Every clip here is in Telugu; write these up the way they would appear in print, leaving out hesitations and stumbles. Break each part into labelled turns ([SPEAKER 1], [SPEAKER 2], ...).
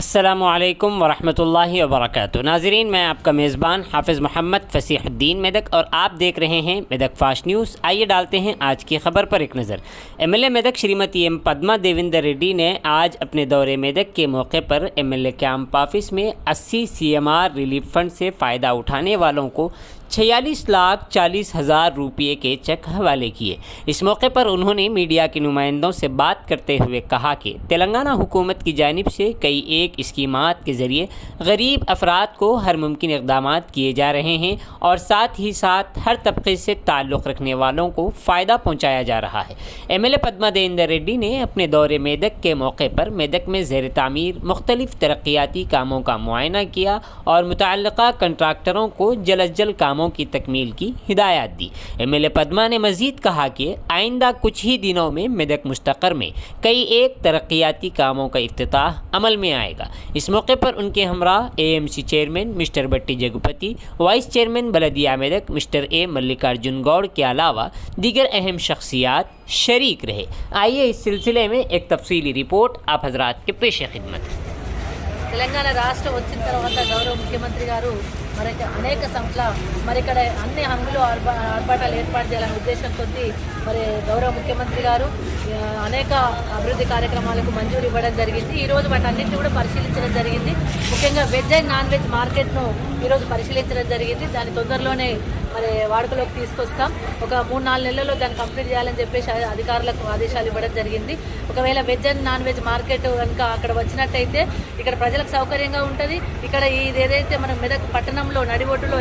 [SPEAKER 1] अस्सलामुअलैकुम वरहमतुल्लाहि वबरकातुहू। नाज़रीन, मैं आपका मेज़बान हाफ़िज़ मोहम्मद फ़सीहुद्दीन मेदक और आप देख रहे हैं मेदक फास्ट न्यूज़। आइए डालते हैं आज की खबर पर एक नज़र। एमएलए मेदक श्रीमती एम पद्मा देवेंद्र रेड्डी ने आज अपने दौरे मेदक के मौके पर एमएलए कैंप ऑफिस में 80 सीएमआर रिलीफ फंड से फ़ायदा उठाने वालों को 46,40,000 रुपये के चेक हवाले किए। इस मौके पर उन्होंने मीडिया के नुमाइंदों से बात करते हुए कहा कि तेलंगाना हुकूमत की जानिब से कई एक स्कीमात के ज़रिए गरीब अफराद को हर मुमकिन इक़दामात किए जा रहे हैं और साथ ही साथ हर तबके से ताल्लुक़ रखने वालों को फ़ायदा पहुँचाया जा रहा है। एमएलए पद्मा देवेंद्र रेड्डी ने अपने दौरे मेदक के मौके पर मेदक में ज़ेर तामीर मुख्तलिफ तरक्याती कामों का मुआयना किया और मुतअल्लिक़ा कंट्राक्टरों को जल्द अज जल्द कामों की तकमील की हिदायत दी। एमएलए पद्मा ने मज़ीद कहा कि आइंदा कुछ ही दिनों में मेदक मुस्तक़र में कई एक तरक्याती कामों का इफ्तिताह अमल में आएगा। इस मौके पर उनके हमराह AMC chairman mister Batti Jagapathi, vice chairman बलदिया मेदक मिस्टर ए मल्लिकार्जुन गौड़ के अलावा दीगर अहम शख्सियात शरीक रहे। आइए इस सिलसिले में एक तफसीली रिपोर्ट आप हजरात के पेश खिदमत।
[SPEAKER 2] తెలంగాణ రాష్ట్రం వచ్చిన తర్వాత గౌరవ ముఖ్యమంత్రి గారు మరి అనేక సంఖ్యలో మరి ఇక్కడ అన్ని హంగులు ఆర్భాటాలు ఏర్పాటు చేయాలనే ఉద్దేశంతో మరి గౌరవ ముఖ్యమంత్రి గారు అనేక అభివృద్ధి కార్యక్రమాలకు మంజూరు ఇవ్వడం జరిగింది. ఈరోజు వాటన్నింటినీ కూడా పరిశీలించడం జరిగింది. ముఖ్యంగా వెజ్ అండ్ నాన్ వెజ్ మార్కెట్ను ఈరోజు పరిశీలించడం జరిగింది. దాని తొందరలోనే మరి వాడుకలోకి తీసుకొస్తాం. ఒక 3-4 నెలల్లో దాన్ని కంప్లీట్ చేయాలని చెప్పేసి అధికారులకు ఆదేశాలు ఇవ్వడం జరిగింది. ఒకవేళ veg and non veg market కనుక అక్కడ వచ్చినట్టయితే ఇక్కడ ప్రజలకు సౌకర్యంగా ఉంటుంది. ఇక్కడ ఇది ఏదైతే మనం మెదక్ పట్టణంలో నడిబొడ్డులో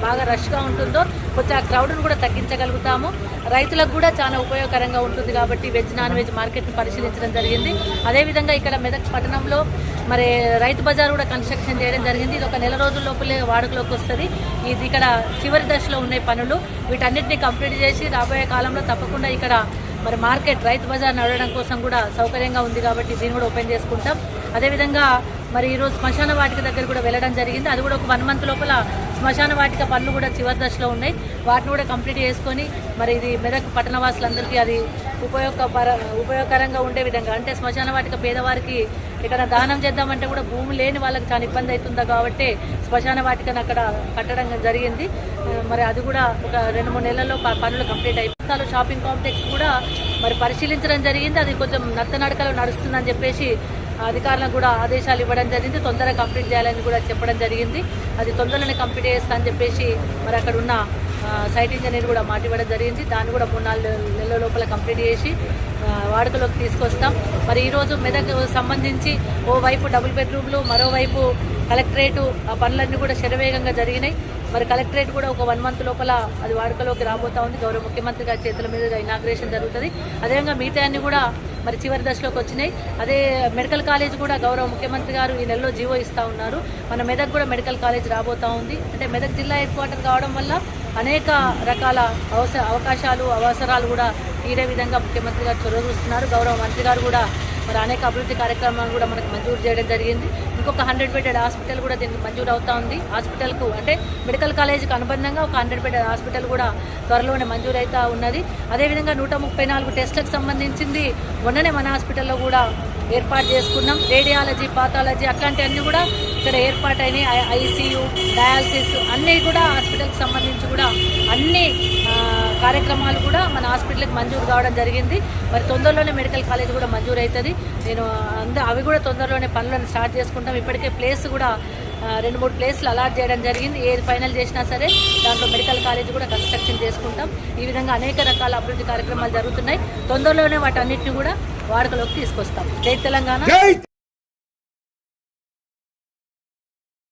[SPEAKER 2] బాగా రష్గా ఉంటుందో కొంచెం ఆ క్రౌడ్ను కూడా తగ్గించగలుగుతాము. రైతులకు కూడా చాలా ఉపయోగకరంగా ఉంటుంది కాబట్టి వెజ్ నాన్ వెజ్ మార్కెట్ను పరిశీలించడం జరిగింది. అదేవిధంగా ఇక్కడ మెదక్ పట్టణంలో మరి రైతు బజార్ కూడా కన్స్ట్రక్షన్ చేయడం జరిగింది. ఇది ఒక నెల రోజుల లోపలే వాడుకలోకి వస్తుంది. ఇది ఇక్కడ చివరి దశలో ఉన్నాయి పనులు. వీటన్నిటిని కంప్లీట్ చేసి రాబోయే కాలంలో తప్పకుండా ఇక్కడ మరి మార్కెట్ రైతు బజార్ నడవడం కోసం కూడా సౌకర్యంగా ఉంది కాబట్టి దీన్ని కూడా ఓపెన్ చేసుకుంటాం. అదేవిధంగా మరి ఈరోజు శ్మశాన వాటిక దగ్గర కూడా వెళ్ళడం జరిగింది. అది కూడా ఒక 1 మంత్ లోపల శ్మశాన వాటిక పనులు కూడా చివరి దశలో ఉన్నాయి. వాటిని కూడా కంప్లీట్ చేసుకొని మరి ఇది మెదక్ పట్టణవాసులందరికీ అది ఉపయోగకరంగా ఉండే విధంగా, అంటే శ్మశాన వాటిక పేదవారికి ఇక్కడ దానం చేద్దామంటే కూడా భూమి లేని వాళ్ళకి చాలా ఇబ్బంది అవుతుందా కాబట్టి శ్మశాన వాటికను అక్కడ కట్టడం జరిగింది. మరి అది కూడా ఒక 2-3 నెలల్లో పనులు కంప్లీట్ అయిపోతారు. షాపింగ్ కాంప్లెక్స్ కూడా మరి పరిశీలించడం జరిగింది. అది కొంచెం నత్తనడకలో నడుస్తుందని చెప్పేసి అధికారులకు కూడా ఆదేశాలు ఇవ్వడం జరిగింది. తొందరగా కంప్లీట్ చేయాలని కూడా చెప్పడం జరిగింది. అది తొందరలోనే కంప్లీట్ చేస్తా అని చెప్పేసి మరి అక్కడ ఉన్న సైట్ ఇంజనీర్ కూడా మాట ఇవ్వడం జరిగింది. దాన్ని కూడా 3-4 నెలల లోపల కంప్లీట్ చేసి వాడుకలోకి తీసుకొస్తాం. మరి ఈరోజు మెదక్ సంబంధించి ఓవైపు డబుల్ బెడ్రూమ్లు, మరోవైపు కలెక్టరేటు ఆ పనులన్నీ కూడా శరవేగంగా జరిగినాయి. మరి కలెక్టరేట్ కూడా ఒక 1 మంత్ లోపల అది వాడుకలోకి రాబోతా ఉంది. గౌరవ ముఖ్యమంత్రి గారి చేతుల మీద ఇనాగ్రేషన్ జరుగుతుంది. అదేవిధంగా మిగతా అన్ని కూడా మరి చివరి దశలోకి వచ్చినాయి. అదే మెడికల్ కాలేజ్ కూడా గౌరవ ముఖ్యమంత్రి గారు ఈ నెలలో జీవో ఇస్తూ ఉన్నారు. మన మెదక్ కూడా మెడికల్ కాలేజ్ రాబోతూ ఉంది. అంటే మెదక్ జిల్లా హెడ్ క్వార్టర్ కావడం వల్ల అనేక రకాల అవకాశాలు అవసరాలు కూడా తీరే విధంగా ముఖ్యమంత్రి గారు చొరవ చూస్తున్నారు. గౌరవ మంత్రి గారు కూడా మరి అనేక అభివృద్ధి కార్యక్రమాలు కూడా మనకు మంజూరు చేయడం జరిగింది. ఇంకొక 100 బెడెడ్ హాస్పిటల్ కూడా దీనికి మంజూరు అవుతా ఉంది. హాస్పిటల్కు అంటే మెడికల్ కాలేజీకి అనుబంధంగా ఒక 100 బెడెడ్ హాస్పిటల్ కూడా త్వరలోనే మంజూరు అవుతా ఉన్నది. అదేవిధంగా 134 టెస్టులకు సంబంధించింది మొన్ననే మన హాస్పిటల్లో కూడా ఏర్పాటు చేసుకున్నాం. రేడియాలజీ, పాథాలజీ అట్లాంటివన్నీ కూడా ఇక్కడ ఏర్పాటైనాయి. ఐసీయూ, డయాలసిస్ అన్నీ కూడా హాస్పిటల్కి సంబంధించి కూడా అన్ని కార్యక్రమాలు కూడా మన హాస్పిటల్కి మంజూరు కావడం జరిగింది. మరి తొందరలోనే మెడికల్ కాలేజ్ కూడా మంజూరు అవుతుంది. అవి కూడా తొందరలోనే పనులను స్టార్ట్ చేసుకుంటాం. ఇప్పటికే ప్లేస్ కూడా 2-3 ప్లేస్లు అలాట్ చేయడం జరిగింది. ఏది ఫైనల్ చేసినా సరే దాంట్లో మెడికల్ కాలేజ్ కూడా కన్స్ట్రక్షన్ చేసుకుంటాం. ఈ విధంగా అనేక రకాల అభివృద్ధి కార్యక్రమాలు జరుగుతున్నాయి. తొందరలోనే వాటన్నిటిని కూడా వాడుకలోకి తీసుకొస్తాం. జై తెలంగాణ.